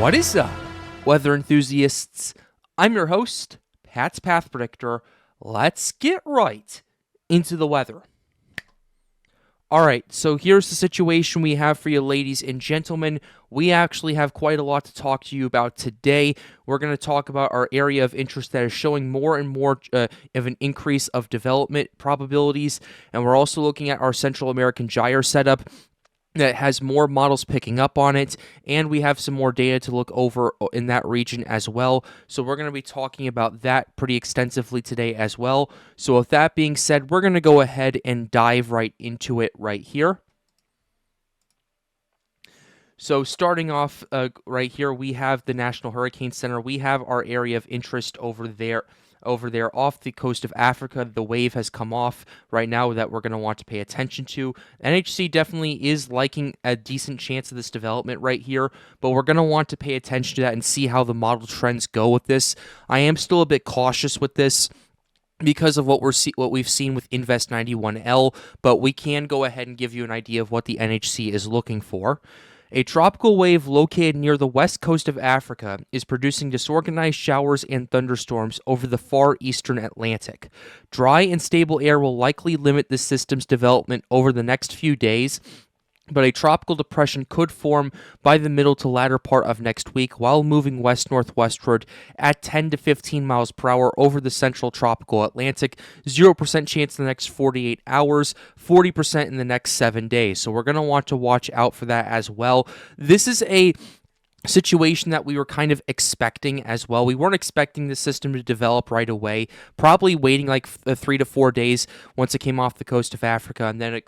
What is up, weather enthusiasts? I'm your host, Pat's Path Predictor. Let's get right into the weather. Alright, so here's the situation we have for you, ladies and gentlemen. We actually have quite a lot to talk to you about today. We're going to talk about our area of interest that is showing more and more of an increase of development probabilities, and we're also looking at our Central American gyre setup that has more models picking up on it, and we have some more data to look over in that region as well. So we're going to be talking about that pretty extensively today as well. So with that being said, we're going to go ahead and dive right into it right here. So starting off right here, we have the National Hurricane Center. We have our area of interest over there off the coast of Africa. The wave has come off right now that we're going to want to pay attention to. NHC definitely is liking a decent chance of this development right here, but we're going to want to pay attention to that and see how the model trends go with this. I am still a bit cautious with this because of what we've seen with Invest 91L, but we can go ahead and give you an idea of what the NHC is looking for. A tropical wave located near the west coast of Africa is producing disorganized showers and thunderstorms over the far eastern Atlantic. Dry and stable air will likely limit the system's development over the next few days, but a tropical depression could form by the middle to latter part of next week while moving west-northwestward at 10 to 15 miles per hour over the central tropical Atlantic. 0% chance in the next 48 hours, 40% in the next 7 days. So we're going to want to watch out for that as well. This is a situation that we were kind of expecting as well. We weren't expecting the system to develop right away, probably waiting like 3 to 4 days once it came off the coast of Africa, and then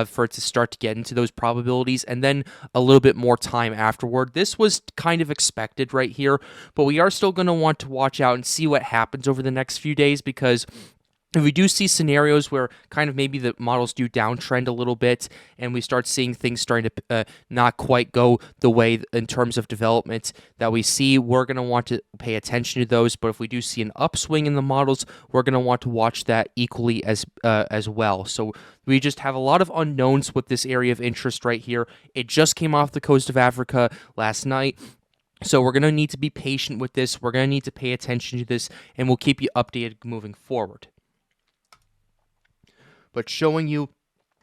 for it to start to get into those probabilities, and then a little bit more time afterward. This was kind of expected right here, but we are still going to want to watch out and see what happens over the next few days, because if we do see scenarios where kind of maybe the models do downtrend a little bit and we start seeing things starting to not quite go the way in terms of development that we see, we're going to want to pay attention to those. But if we do see an upswing in the models, we're going to want to watch that equally as well. So we just have a lot of unknowns with this area of interest right here. It just came off the coast of Africa last night. So we're going to need to be patient with this. We're going to need to pay attention to this, and we'll keep you updated moving forward. But showing you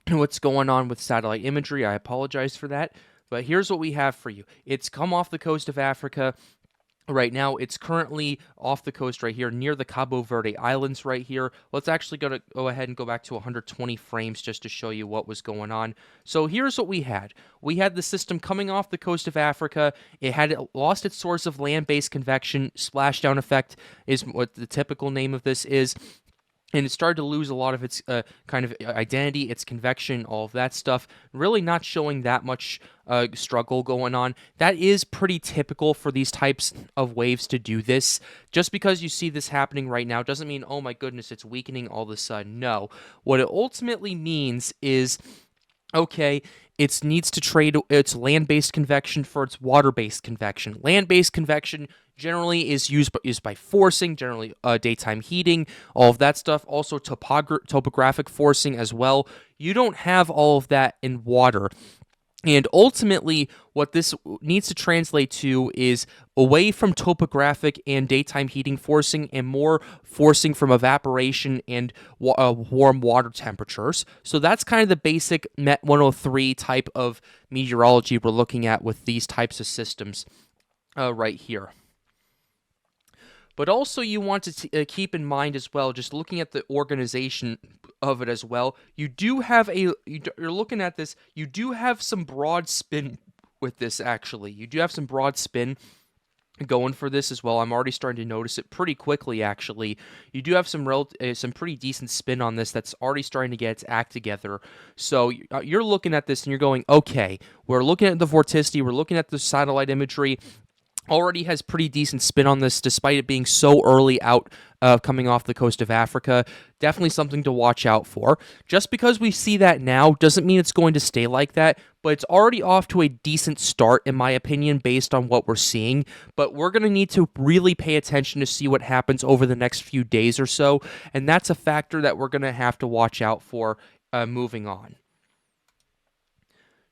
what's going on with satellite imagery, I apologize for that. But here's what we have for you. It's come off the coast of Africa. Right now, it's currently off the coast right here near the Cabo Verde Islands right here. Let's actually go ahead and go back to 120 frames just to show you what was going on. So here's what we had. We had the system coming off the coast of Africa. It had lost its source of land-based convection. Splashdown effect is what the typical name of this is. And it started to lose a lot of its kind of identity, its convection, all of that stuff, really not showing that much struggle going on. That is pretty typical for these types of waves to do this. Just because you see this happening right now doesn't mean, oh my goodness, it's weakening all of a sudden. No. What it ultimately means is, okay, it needs to trade its land-based convection for its water-based convection. Land-based convection generally is used by forcing, generally daytime heating, all of that stuff. Also topographic forcing as well. You don't have all of that in water. And ultimately, what this needs to translate to is away from topographic and daytime heating forcing and more forcing from evaporation and warm water temperatures. So that's kind of the basic Met 103 type of meteorology we're looking at with these types of systems right here. But also you want to keep in mind as well, just looking at the organization of it as well, you do have you're looking at this, you do have some broad spin with this actually. You do have some broad spin going for this as well. I'm already starting to notice it pretty quickly actually. You do have some pretty decent spin on this that's already starting to get its act together. So you're looking at this and you're going, okay, we're looking at the vorticity, we're looking at the satellite imagery, already has pretty decent spin on this despite it being so early out coming off the coast of Africa. Definitely something to watch out for. Just because we see that now doesn't mean it's going to stay like that, but it's already off to a decent start in my opinion based on what we're seeing. But we're going to need to really pay attention to see what happens over the next few days or so, and that's a factor that we're going to have to watch out for moving on.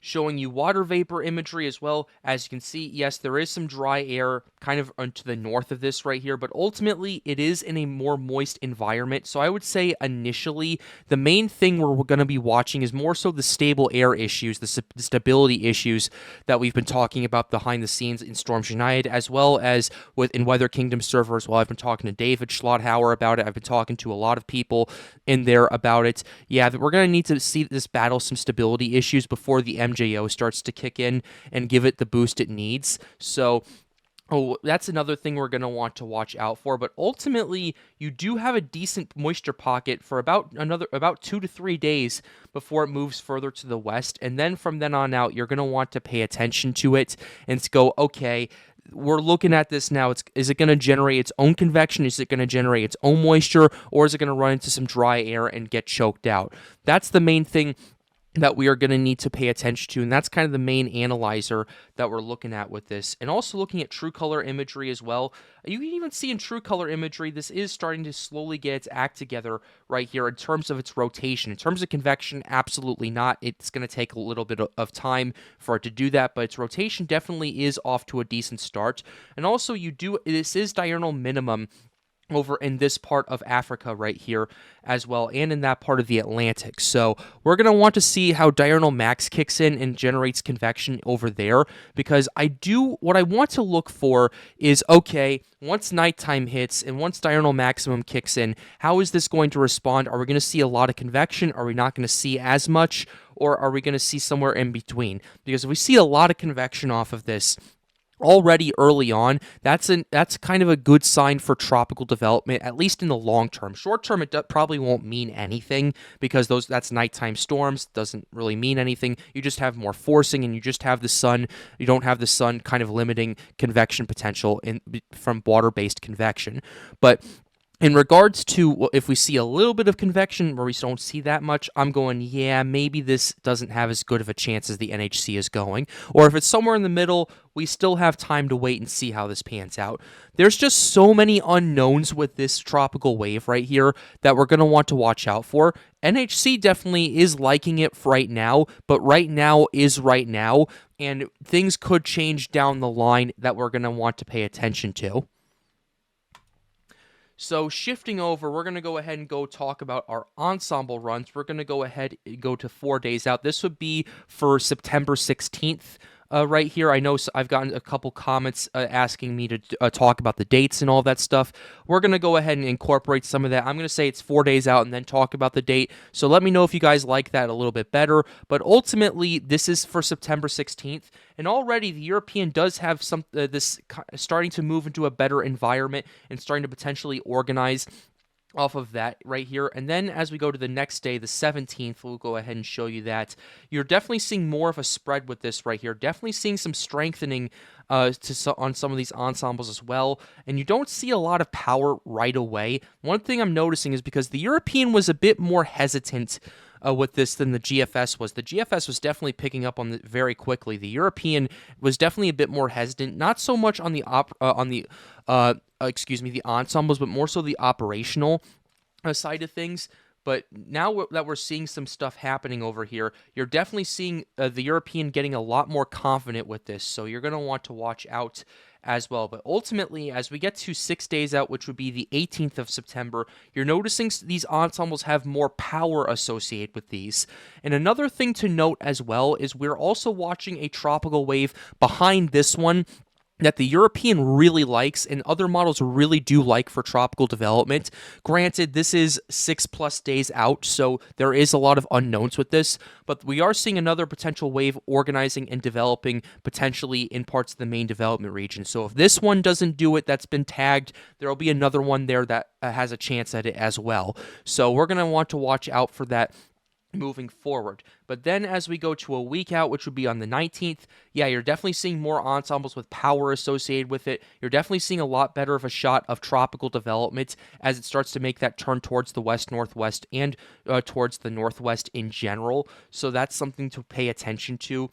showing you water vapor imagery as well. As you can see, yes, there is some dry air kind of to the north of this right here, but ultimately it is in a more moist environment. So I would say initially the main thing we're going to be watching is more so the stable air issues, the stability issues that we've been talking about behind the scenes in Storms United, as well as in Weather Kingdom server as well. I've been talking to David Schlotthauer about it. I've been talking to a lot of people in there about it. Yeah, we're going to need to see this battle some stability issues before the MJO starts to kick in and give it the boost it needs. So that's another thing we're going to want to watch out for. But ultimately, you do have a decent moisture pocket for about 2 to 3 days before it moves further to the west. And then from then on out, you're going to want to pay attention to it and go, okay, we're looking at this now. Is it going to generate its own convection? Is it going to generate its own moisture? Or is it going to run into some dry air and get choked out? That's the main thing that we are going to need to pay attention to, and that's kind of the main analyzer that we're looking at with this. And also looking at true color imagery as well. You can even see in true color imagery, this is starting to slowly get its act together right here in terms of its rotation. In terms of convection, absolutely not. It's going to take a little bit of time for it to do that, but its rotation definitely is off to a decent start. And also, this is diurnal minimum over in this part of Africa right here as well, and in that part of the Atlantic. So we're going to want to see how diurnal max kicks in and generates convection over there, because what I want to look for is, okay, once nighttime hits and once diurnal maximum kicks in, how is this going to respond? Are we going to see a lot of convection? Are we not going to see as much? Or are we going to see somewhere in between? Because if we see a lot of convection off of this already early on, that's kind of a good sign for tropical development, at least in the long term. Short term, it probably won't mean anything, because that's nighttime storms, doesn't really mean anything. You just have more forcing, and you just have the sun. You don't have the sun kind of limiting convection potential from water-based convection. But in regards to if we see a little bit of convection where we don't see that much, I'm going, yeah, maybe this doesn't have as good of a chance as the NHC is going. Or if it's somewhere in the middle, we still have time to wait and see how this pans out. There's just so many unknowns with this tropical wave right here that we're going to want to watch out for. NHC definitely is liking it right now, but right now is right now, and things could change down the line that we're going to want to pay attention to. So shifting over, we're going to go ahead and go talk about our ensemble runs. We're going to go ahead and go to 4 days out. This would be for September 16th. Right here, I know I've gotten a couple comments asking me to talk about the dates and all that stuff. We're going to go ahead and incorporate some of that. I'm going to say it's 4 days out and then talk about the date. So let me know if you guys like that a little bit better. But ultimately, this is for September 16th. And already the European does have this starting to move into a better environment and starting to potentially organize off of that right here. And then as we go to the next day, the 17th, we'll go ahead and show you that. You're definitely seeing more of a spread with this right here. Definitely seeing some strengthening on some of these ensembles as well. And you don't see a lot of power right away. One thing I'm noticing is because the European was a bit more hesitant with this than the GFS was. The GFS was definitely picking up on it very quickly. The European was definitely a bit more hesitant, not so much on the ensembles, but more so the operational side of things. But now that we're seeing some stuff happening over here, you're definitely seeing the European getting a lot more confident with this. So you're going to want to watch out as well. But ultimately, as we get to 6 days out, which would be the 18th of September, you're noticing these ensembles have more power associated with these. And another thing to note as well is we're also watching a tropical wave behind this one that the European really likes and other models really do like for tropical development. Granted, this is 6+ days out, so there is a lot of unknowns with this, but we are seeing another potential wave organizing and developing potentially in parts of the main development region. So if this one doesn't do it, that's been tagged, there will be another one there that has a chance at it as well. So we're going to want to watch out for that moving forward. But then as we go to a week out, which would be on the 19th, yeah, you're definitely seeing more ensembles with power associated with it. You're definitely seeing a lot better of a shot of tropical development as it starts to make that turn towards the west-northwest and towards the northwest in general. So that's something to pay attention to.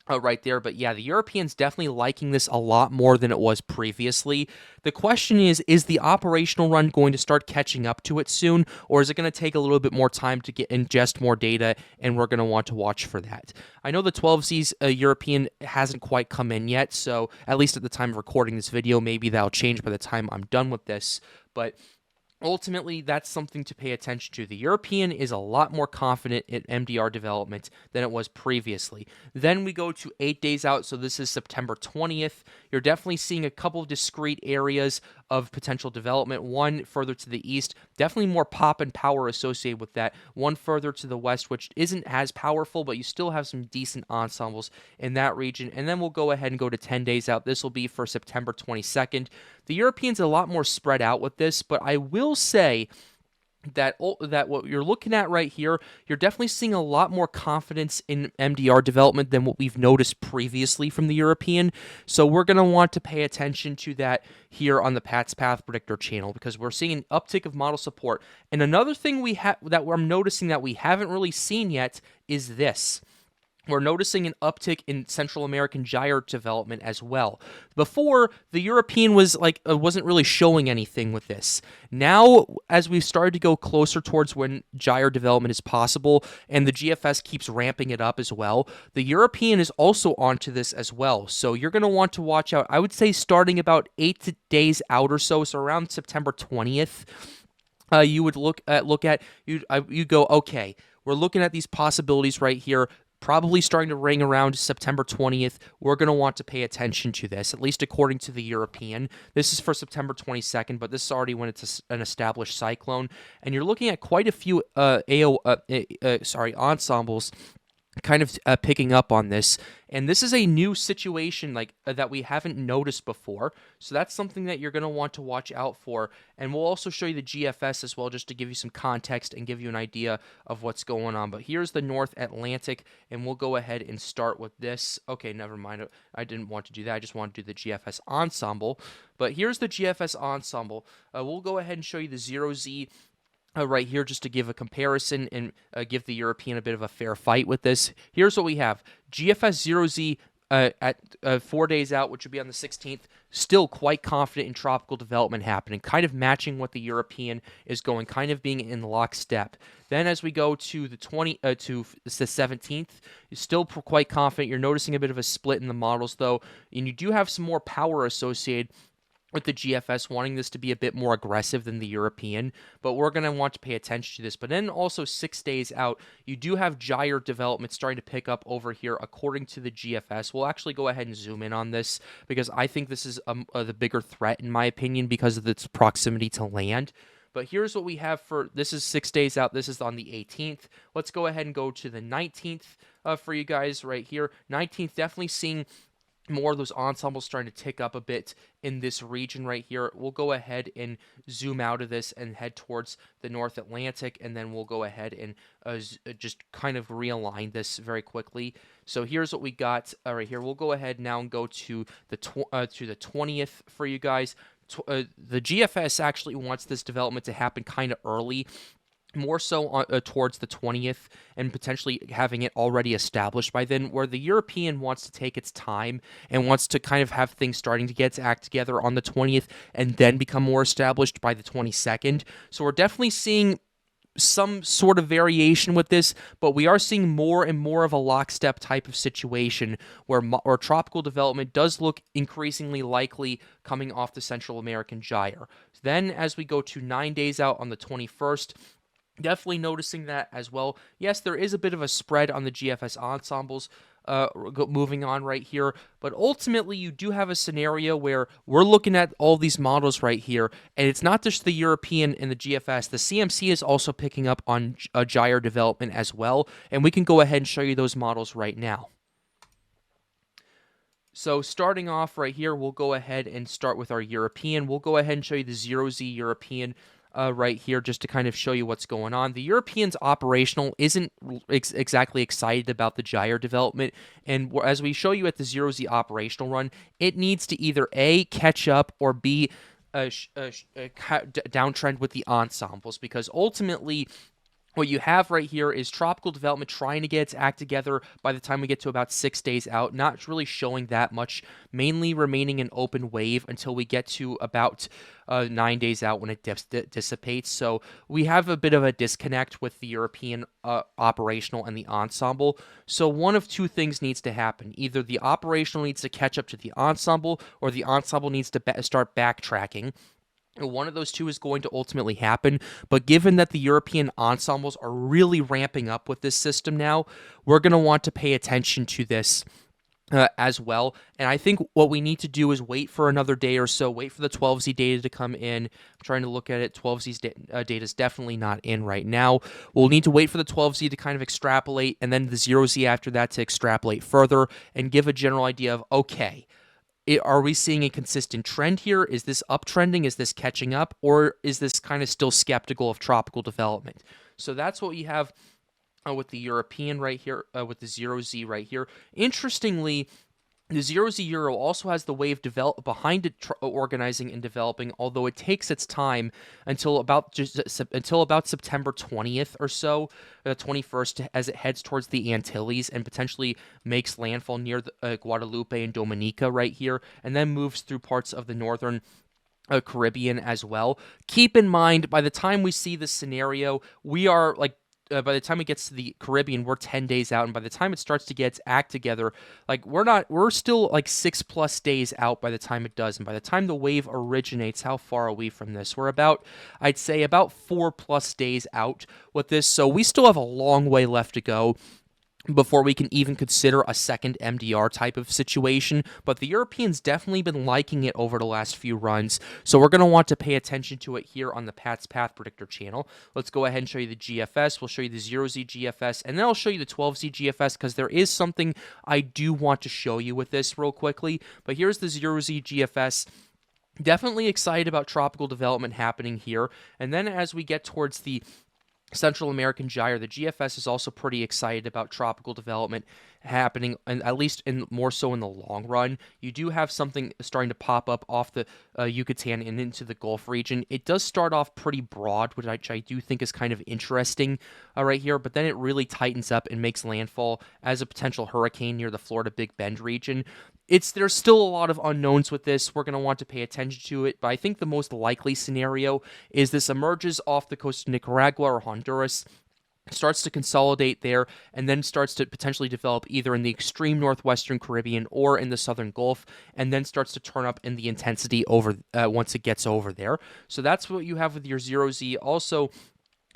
right there. But yeah, the Europeans definitely liking this a lot more than it was previously. The question is the operational run going to start catching up to it soon, or is it going to take a little bit more time to ingest more data, and we're going to want to watch for that? I know the 12Z's European hasn't quite come in yet, so at least at the time of recording this video, maybe that'll change by the time I'm done with this, but ultimately, that's something to pay attention to. The European is a lot more confident in MDR development than it was previously. Then we go to 8 days out, so this is September 20th. You're definitely seeing a couple of discrete areas of potential development. One further to the east, definitely more pop and power associated with that. One further to the west, which isn't as powerful, but you still have some decent ensembles in that region. And then we'll go ahead and go to 10 days out. This will be for September 22nd. The Europeans are a lot more spread out with this, but I will say that what you're looking at right here, you're definitely seeing a lot more confidence in MDR development than what we've noticed previously from the European. So we're going to want to pay attention to that here on the Pat's Path Predictor channel, because we're seeing an uptick of model support. And another thing I'm noticing that we haven't really seen yet is this. We're noticing an uptick in Central American gyre development as well. Before, the European wasn't really showing anything with this. Now, as we've started to go closer towards when gyre development is possible, and the GFS keeps ramping it up as well, the European is also onto this as well. So you're going to want to watch out. I would say starting about 8 days out or so, so around September 20th, you would look at you go, okay, we're looking at these possibilities right here. Probably starting to ring around September 20th. We're going to want to pay attention to this, at least according to the European. This is for September 22nd, but this is already when it's an established cyclone. And you're looking at quite a few ensembles kind of picking up on this, and this is a new situation that we haven't noticed before, so that's something that you're going to want to watch out for. And we'll also show you the GFS as well, just to give you some context and give you an idea of what's going on. But here's the North Atlantic, and we'll go ahead and start with this. Okay, never mind, I didn't want to do that. I just want to do the GFS ensemble. But here's the GFS ensemble. We'll go ahead and show you the 0Z right here, just to give a comparison and give the European a bit of a fair fight with this. Here's what we have. GFS 0Z at 4 days out, which would be on the 16th, still quite confident in tropical development happening, kind of matching what the European is going, kind of being in lockstep. Then as we go to the 17th, you're still quite confident. You're noticing a bit of a split in the models, though, and you do have some more power associated with the GFS, wanting this to be a bit more aggressive than the European, but we're going to want to pay attention to this. But then also 6 days out, you do have gyre development starting to pick up over here according to the GFS. We'll actually go ahead and zoom in on this, because I think this is the bigger threat, in my opinion, because of its proximity to land. But here's what we have for, this is 6 days out. This is on the 18th. Let's go ahead and go to the 19th for you guys right here. 19th, definitely seeing more of those ensembles starting to tick up a bit in this region right here. We'll go ahead and zoom out of this and head towards the North Atlantic, and then we'll go ahead and just kind of realign this very quickly. So here's what we got right here. We'll go ahead now and go to the 20th for you guys. The GFS actually wants this development to happen kind of early, more so towards the 20th, and potentially having it already established by then, where the European wants to take its time and wants to kind of have things starting to get its act together on the 20th and then become more established by the 22nd. So we're definitely seeing some sort of variation with this, but we are seeing more and more of a lockstep type of situation where tropical development does look increasingly likely coming off the Central American gyre. Then as we go to 9 days out on the 21st, definitely noticing that as well. Yes, there is a bit of a spread on the GFS ensembles moving on right here, but ultimately you do have a scenario where we're looking at all these models right here, and it's not just the European and the GFS. The CMC is also picking up on gyre development as well, and we can go ahead and show you those models right now. So starting off right here, we'll go ahead and start with our European. We'll go ahead and show you the 0Z European right here, just to kind of show you what's going on. The European's operational isn't exactly excited about the gyre development, and as we show you at the 0Z operational run, it needs to either A, catch up, or B, downtrend with the ensembles, because ultimately What you have right here is tropical development trying to get its act together by the time we get to about 6 days out, not really showing that much, mainly remaining an open wave until we get to about 9 days out when it dissipates. So we have a bit of a disconnect with the European operational and the ensemble. So one of two things needs to happen. Either the operational needs to catch up to the ensemble, or the ensemble needs to start backtracking. One of those two is going to ultimately happen, but given that the European ensembles are really ramping up with this system now, we're going to want to pay attention to this as well. And I think what we need to do is wait for another day or so, wait for the 12Z data to come in. I'm trying to look at it. 12Z's data is definitely not in right now. We'll need to wait for the 12Z to kind of extrapolate, and then the 0Z after that to extrapolate further and give a general idea of, okay, are we seeing a consistent trend here? Is this uptrending? Is this catching up? Or is this kind of still skeptical of tropical development? So that's what you have with the European right here, with the 0Z right here. Interestingly, the 0Z Euro also has the wave behind it organizing and developing, although it takes its time until about September 20th or so, 21st, as it heads towards the Antilles and potentially makes landfall near the, Guadalupe and Dominica right here, and then moves through parts of the northern Caribbean as well. Keep in mind, by the time we see this scenario, we are like by the time it gets to the Caribbean, we're 10 days out, and by the time it starts to get its act together, like we're still like 6+ days out by the time it does, and by the time the wave originates, how far are we from this? We're about, I'd say, about 4+ days out with this, so we still have a long way left to go before we can even consider a second MDR type of situation, but the Europeans definitely been liking it over the last few runs, so we're going to want to pay attention to it here on the Pat's Path Predictor channel. Let's go ahead and show you the GFS, we'll show you the 0Z GFS, and then I'll show you the 12Z GFS, because there is something I do want to show you with this real quickly, but here's the 0Z GFS. Definitely excited about tropical development happening here, and then as we get towards the Central American gyre, the GFS is also pretty excited about tropical development happening, and at least more so in the long run. You do have something starting to pop up off the Yucatan and into the Gulf region. It does start off pretty broad, which I do think is kind of interesting right here, but then it really tightens up and makes landfall as a potential hurricane near the Florida Big Bend region. There's still a lot of unknowns with this. We're going to want to pay attention to it, but I think the most likely scenario is this emerges off the coast of Nicaragua or Honduras, starts to consolidate there, and then starts to potentially develop either in the extreme northwestern Caribbean or in the southern Gulf, and then starts to turn up in the intensity over once it gets over there. So that's what you have with your 0Z. Also,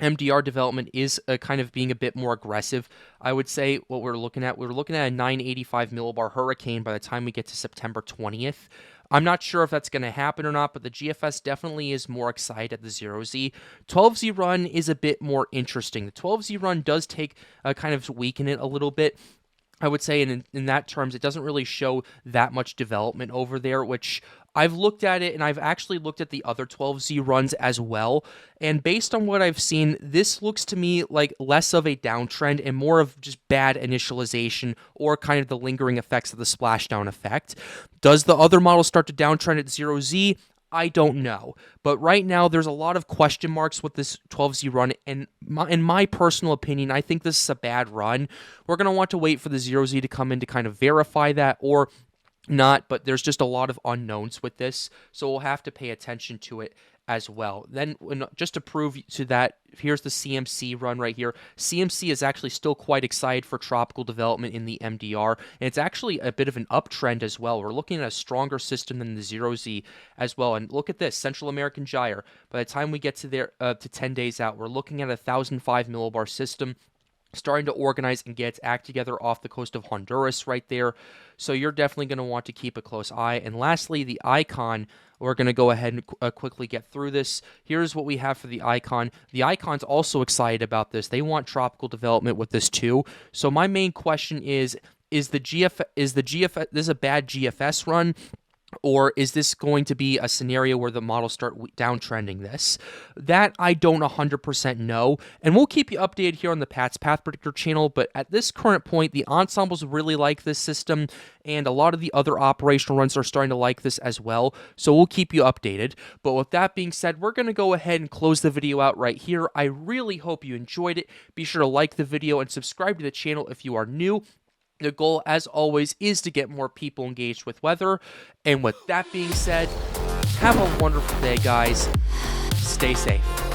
MDR development is kind of being a bit more aggressive. I would say what we're looking at a 985 millibar hurricane by the time we get to September 20th. I'm not sure if that's going to happen or not, but the GFS definitely is more excited at the 0Z. 12Z run is a bit more interesting. The 12Z run does take kind of weaken it a little bit, I would say, in that terms, it doesn't really show that much development over there, which I've looked at it, and I've actually looked at the other 12Z runs as well, and based on what I've seen, this looks to me like less of a downtrend and more of just bad initialization or kind of the lingering effects of the splashdown effect. Does the other model start to downtrend at 0Z? I don't know, but right now there's a lot of question marks with this 12Z run, and in my personal opinion, I think this is a bad run. We're going to want to wait for the 0Z to come in to kind of verify that, or not, but there's just a lot of unknowns with this, so we'll have to pay attention to it as well. Then, just to prove to that, here's the CMC run right here. CMC is actually still quite excited for tropical development in the MDR, and it's actually a bit of an uptrend as well. We're looking at a stronger system than the 0Z as well, and look at this, Central American gyre. By the time we get to there, to 10 days out, we're looking at a 1,005 millibar system, starting to organize and get its act together off the coast of Honduras right there. So you're definitely going to want to keep a close eye. And lastly, the icon, we're going to go ahead and quickly get through this. Here's what we have for the icon. The icon's also excited about this. They want tropical development with this too. So my main question is this a bad GFS run? Or is this going to be a scenario where the models start downtrending this? That I don't 100% know, and we'll keep you updated here on the Pat's Path Predictor channel, but at this current point, the ensembles really like this system, and a lot of the other operational runs are starting to like this as well, so we'll keep you updated. But with that being said, we're going to go ahead and close the video out right here. I really hope you enjoyed it. Be sure to like the video and subscribe to the channel if you are new. The goal, as always, is to get more people engaged with weather. And with that being said, have a wonderful day, guys. Stay safe.